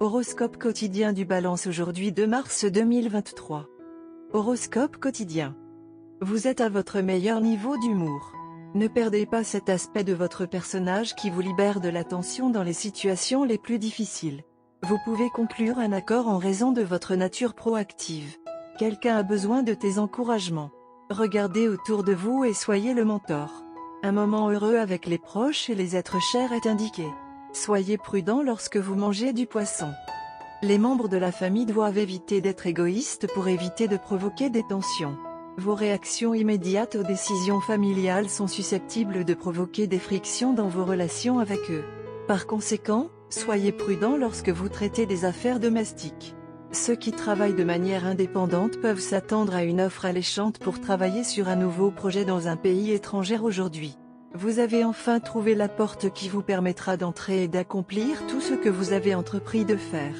Horoscope quotidien du Balance aujourd'hui 2 mars 2023. Horoscope quotidien. Vous êtes à votre meilleur niveau d'humour. Ne perdez pas cet aspect de votre personnage qui vous libère de la tension dans les situations les plus difficiles. Vous pouvez conclure un accord en raison de votre nature proactive. Quelqu'un a besoin de tes encouragements. Regardez autour de vous et soyez le mentor. Un moment heureux avec les proches et les êtres chers est indiqué. Soyez prudent lorsque vous mangez du poisson. Les membres de la famille doivent éviter d'être égoïstes pour éviter de provoquer des tensions. Vos réactions immédiates aux décisions familiales sont susceptibles de provoquer des frictions dans vos relations avec eux. Par conséquent, soyez prudent lorsque vous traitez des affaires domestiques. Ceux qui travaillent de manière indépendante peuvent s'attendre à une offre alléchante pour travailler sur un nouveau projet dans un pays étranger aujourd'hui. Vous avez enfin trouvé la porte qui vous permettra d'entrer et d'accomplir tout ce que vous avez entrepris de faire.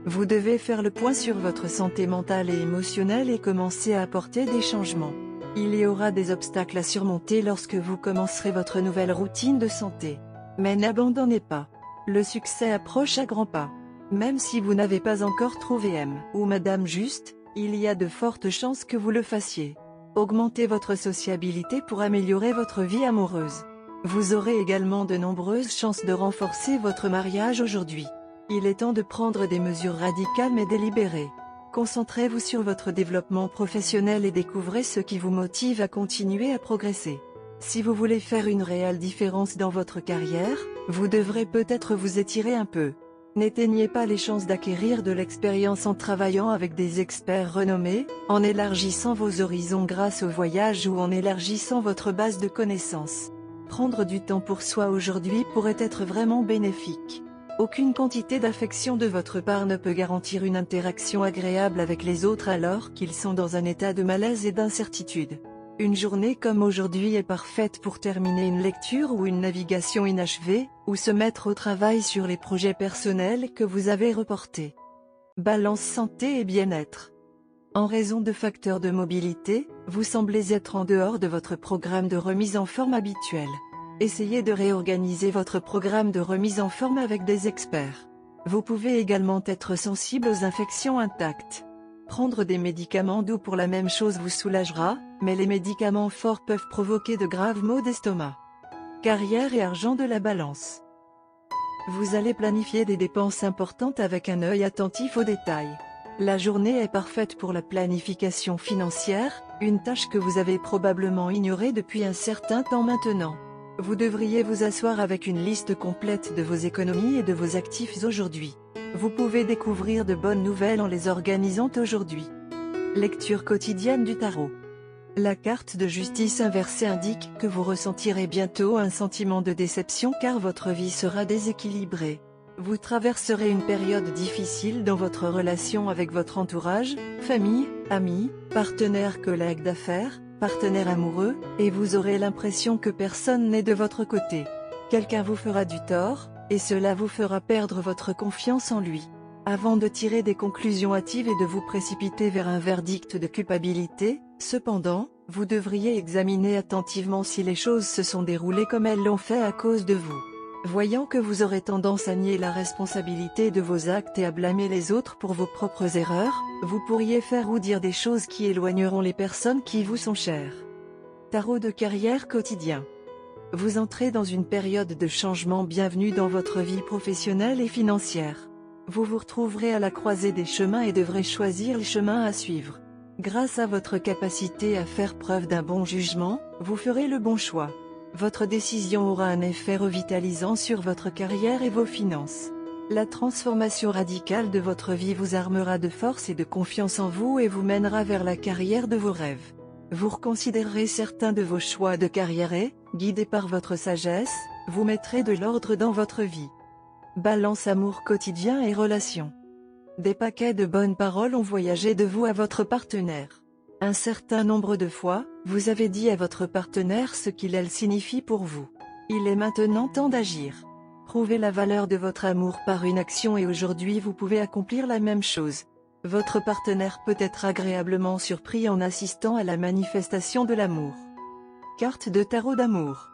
Vous devez faire le point sur votre santé mentale et émotionnelle et commencer à apporter des changements. Il y aura des obstacles à surmonter lorsque vous commencerez votre nouvelle routine de santé. Mais n'abandonnez pas. Le succès approche à grands pas. Même si vous n'avez pas encore trouvé M ou Madame Juste, il y a de fortes chances que vous le fassiez. Augmentez votre sociabilité pour améliorer votre vie amoureuse. Vous aurez également de nombreuses chances de renforcer votre mariage aujourd'hui. Il est temps de prendre des mesures radicales mais délibérées. Concentrez-vous sur votre développement professionnel et découvrez ce qui vous motive à continuer à progresser. Si vous voulez faire une réelle différence dans votre carrière, vous devrez peut-être vous étirer un peu. N'éteignez pas les chances d'acquérir de l'expérience en travaillant avec des experts renommés, en élargissant vos horizons grâce au voyage ou en élargissant votre base de connaissances. Prendre du temps pour soi aujourd'hui pourrait être vraiment bénéfique. Aucune quantité d'affection de votre part ne peut garantir une interaction agréable avec les autres alors qu'ils sont dans un état de malaise et d'incertitude. Une journée comme aujourd'hui est parfaite pour terminer une lecture ou une navigation inachevée, ou se mettre au travail sur les projets personnels que vous avez reportés. Balance santé et bien-être. En raison de facteurs de mobilité, vous semblez être en dehors de votre programme de remise en forme habituel. Essayez de réorganiser votre programme de remise en forme avec des experts. Vous pouvez également être sensible aux infections intactes. Prendre des médicaments doux pour la même chose vous soulagera, mais les médicaments forts peuvent provoquer de graves maux d'estomac. Carrière et argent de la balance. Vous allez planifier des dépenses importantes avec un œil attentif aux détails. La journée est parfaite pour la planification financière, une tâche que vous avez probablement ignorée depuis un certain temps maintenant. Vous devriez vous asseoir avec une liste complète de vos économies et de vos actifs aujourd'hui. Vous pouvez découvrir de bonnes nouvelles en les organisant aujourd'hui. Lecture quotidienne du tarot. La carte de justice inversée indique que vous ressentirez bientôt un sentiment de déception car votre vie sera déséquilibrée. Vous traverserez une période difficile dans votre relation avec votre entourage, famille, amis, partenaires, collègues d'affaires, partenaires amoureux, et vous aurez l'impression que personne n'est de votre côté. Quelqu'un vous fera du tort, et cela vous fera perdre votre confiance en lui. Avant de tirer des conclusions hâtives et de vous précipiter vers un verdict de culpabilité, cependant, vous devriez examiner attentivement si les choses se sont déroulées comme elles l'ont fait à cause de vous. Voyant que vous aurez tendance à nier la responsabilité de vos actes et à blâmer les autres pour vos propres erreurs, vous pourriez faire ou dire des choses qui éloigneront les personnes qui vous sont chères. Tarot de carrière quotidien. Vous entrez dans une période de changement bienvenue dans votre vie professionnelle et financière. Vous vous retrouverez à la croisée des chemins et devrez choisir les chemins à suivre. Grâce à votre capacité à faire preuve d'un bon jugement, vous ferez le bon choix. Votre décision aura un effet revitalisant sur votre carrière et vos finances. La transformation radicale de votre vie vous armera de force et de confiance en vous et vous mènera vers la carrière de vos rêves. Vous reconsidérerez certains de vos choix de carrière et, guidé par votre sagesse, vous mettrez de l'ordre dans votre vie. Balance amour quotidien et relations. Des paquets de bonnes paroles ont voyagé de vous à votre partenaire. Un certain nombre de fois, vous avez dit à votre partenaire ce qu'il signifie pour vous. Il est maintenant temps d'agir. Prouvez la valeur de votre amour par une action et aujourd'hui vous pouvez accomplir la même chose. Votre partenaire peut être agréablement surpris en assistant à la manifestation de l'amour. Carte de tarot d'amour.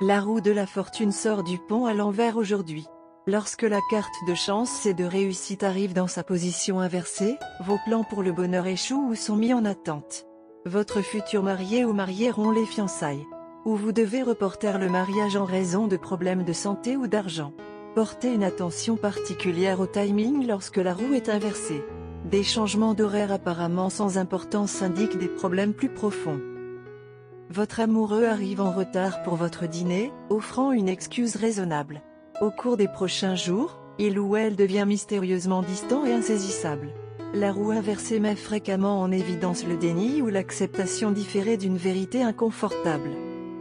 La roue de la fortune sort du pont à l'envers aujourd'hui. Lorsque la carte de chance et de réussite arrive dans sa position inversée, vos plans pour le bonheur échouent ou sont mis en attente. Votre futur marié ou mariée rompt les fiançailles. Ou vous devez reporter le mariage en raison de problèmes de santé ou d'argent. Portez une attention particulière au timing lorsque la roue est inversée. Des changements d'horaire apparemment sans importance indiquent des problèmes plus profonds. Votre amoureux arrive en retard pour votre dîner, offrant une excuse raisonnable. Au cours des prochains jours, il ou elle devient mystérieusement distant et insaisissable. La roue inversée met fréquemment en évidence le déni ou l'acceptation différée d'une vérité inconfortable.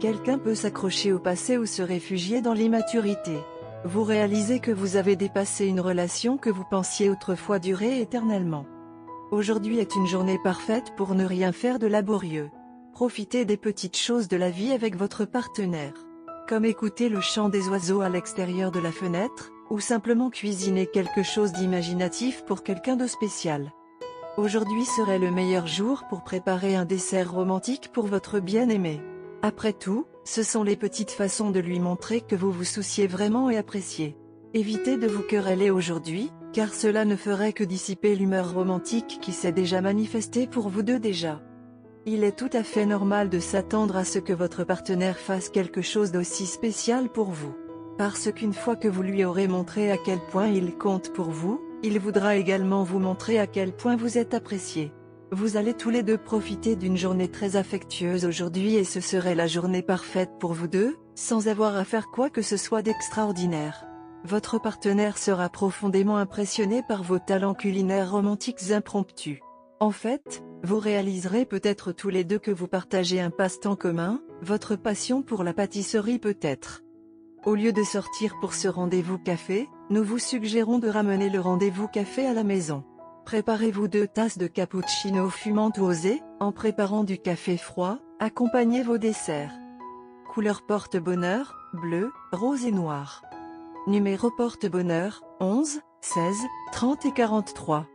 Quelqu'un peut s'accrocher au passé ou se réfugier dans l'immaturité. Vous réalisez que vous avez dépassé une relation que vous pensiez autrefois durer éternellement. Aujourd'hui est une journée parfaite pour ne rien faire de laborieux. Profitez des petites choses de la vie avec votre partenaire. Comme écouter le chant des oiseaux à l'extérieur de la fenêtre, ou simplement cuisiner quelque chose d'imaginatif pour quelqu'un de spécial. Aujourd'hui serait le meilleur jour pour préparer un dessert romantique pour votre bien-aimé. Après tout, ce sont les petites façons de lui montrer que vous vous souciez vraiment et appréciez. Évitez de vous quereller aujourd'hui, car cela ne ferait que dissiper l'humeur romantique qui s'est déjà manifestée pour vous deux déjà. Il est tout à fait normal de s'attendre à ce que votre partenaire fasse quelque chose d'aussi spécial pour vous. Parce qu'une fois que vous lui aurez montré à quel point il compte pour vous, il voudra également vous montrer à quel point vous êtes apprécié. Vous allez tous les deux profiter d'une journée très affectueuse aujourd'hui et ce serait la journée parfaite pour vous deux, sans avoir à faire quoi que ce soit d'extraordinaire. Votre partenaire sera profondément impressionné par vos talents culinaires romantiques impromptus. En fait, vous réaliserez peut-être tous les deux que vous partagez un passe-temps commun, votre passion pour la pâtisserie peut-être. Au lieu de sortir pour ce rendez-vous café, nous vous suggérons de ramener le rendez-vous café à la maison. Préparez-vous 2 tasses de cappuccino fumante ou osé, en préparant du café froid, accompagnez vos desserts. Couleur porte-bonheur, bleu, rose et noir. Numéro porte-bonheur, 11, 16, 30 et 43.